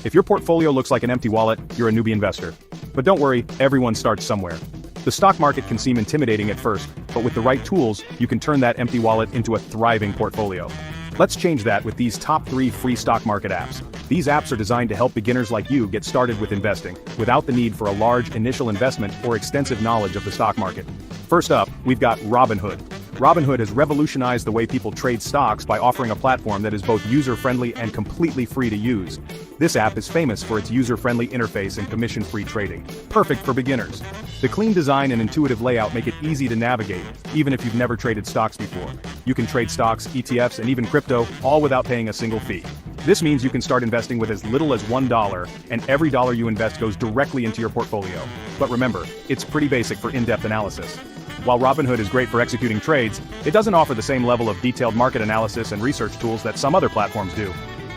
If your portfolio looks like an empty wallet, you're a newbie investor. But don't worry, everyone starts somewhere. The stock market can seem intimidating at first, but with the right tools, you can turn that empty wallet into a thriving portfolio. Let's change that with these top 3 free stock market apps. These apps are designed to help beginners like you get started with investing, without the need for a large initial investment or extensive knowledge of the stock market. First up, we've got Robinhood. Robinhood has revolutionized the way people trade stocks by offering a platform that is both user-friendly and completely free to use. This app is famous for its user-friendly interface and commission-free trading, perfect for beginners. The clean design and intuitive layout make it easy to navigate, even if you've never traded stocks before. You can trade stocks, ETFs, and even crypto, all without paying a single fee. This means you can start investing with as little as $1, and every dollar you invest goes directly into your portfolio. But remember, it's pretty basic for in-depth analysis. While Robinhood is great for executing trades, it doesn't offer the same level of detailed market analysis and research tools that some other platforms do.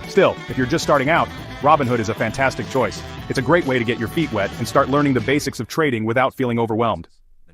Still, if you're just starting out, Robinhood is a fantastic choice. It's a great way to get your feet wet and start learning the basics of trading without feeling overwhelmed.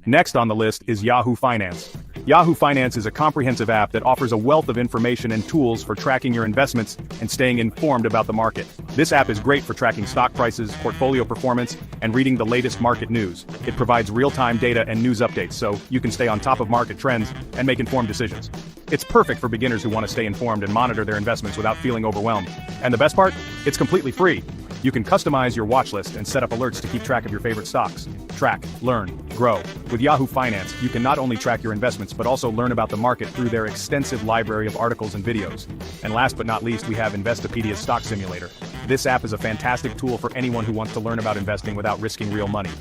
Next on the list is Yahoo Finance. Yahoo Finance is a comprehensive app that offers a wealth of information and tools for tracking your investments and staying informed about the market. This app is great for tracking stock prices, portfolio performance, and reading the latest market news. It provides real-time data and news updates so you can stay on top of market trends and make informed decisions. It's perfect for beginners who want to stay informed and monitor their investments without feeling overwhelmed. And the best part? It's completely free. You can customize your watch list and set up alerts to keep track of your favorite stocks. Track, learn, grow. With Yahoo Finance, you can not only track your investments but also learn about the market through their extensive library of articles and videos. And last but not least, we have Investopedia Stock Simulator. This app is a fantastic tool for anyone who wants to learn about investing without risking real money.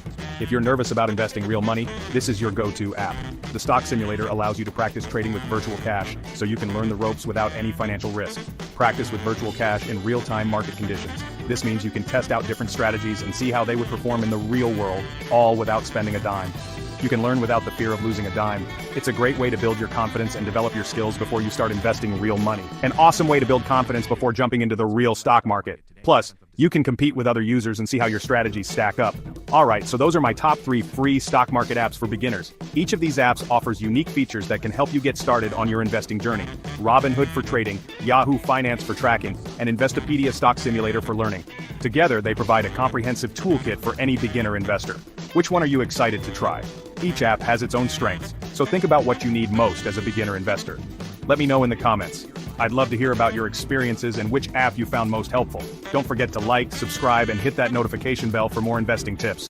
If you're nervous about investing real money, this is your go-to app. The Stock Simulator allows you to practice trading with virtual cash, so you can learn the ropes without any financial risk. Practice with virtual cash in real-time market conditions. This means you can test out different strategies and see how they would perform in the real world, all without spending a dime. You can learn without the fear of losing a dime. It's a great way to build your confidence and develop your skills before you start investing real money. An awesome way to build confidence before jumping into the real stock market. Plus, you can compete with other users and see how your strategies stack up. Alright, so those are my top 3 free stock market apps for beginners. Each of these apps offers unique features that can help you get started on your investing journey. Robinhood for trading, Yahoo Finance for tracking, and Investopedia Stock Simulator for learning. Together, they provide a comprehensive toolkit for any beginner investor. Which one are you excited to try? Each app has its own strengths, so think about what you need most as a beginner investor. Let me know in the comments. I'd love to hear about your experiences and which app you found most helpful. Don't forget to like, subscribe, and hit that notification bell for more investing tips.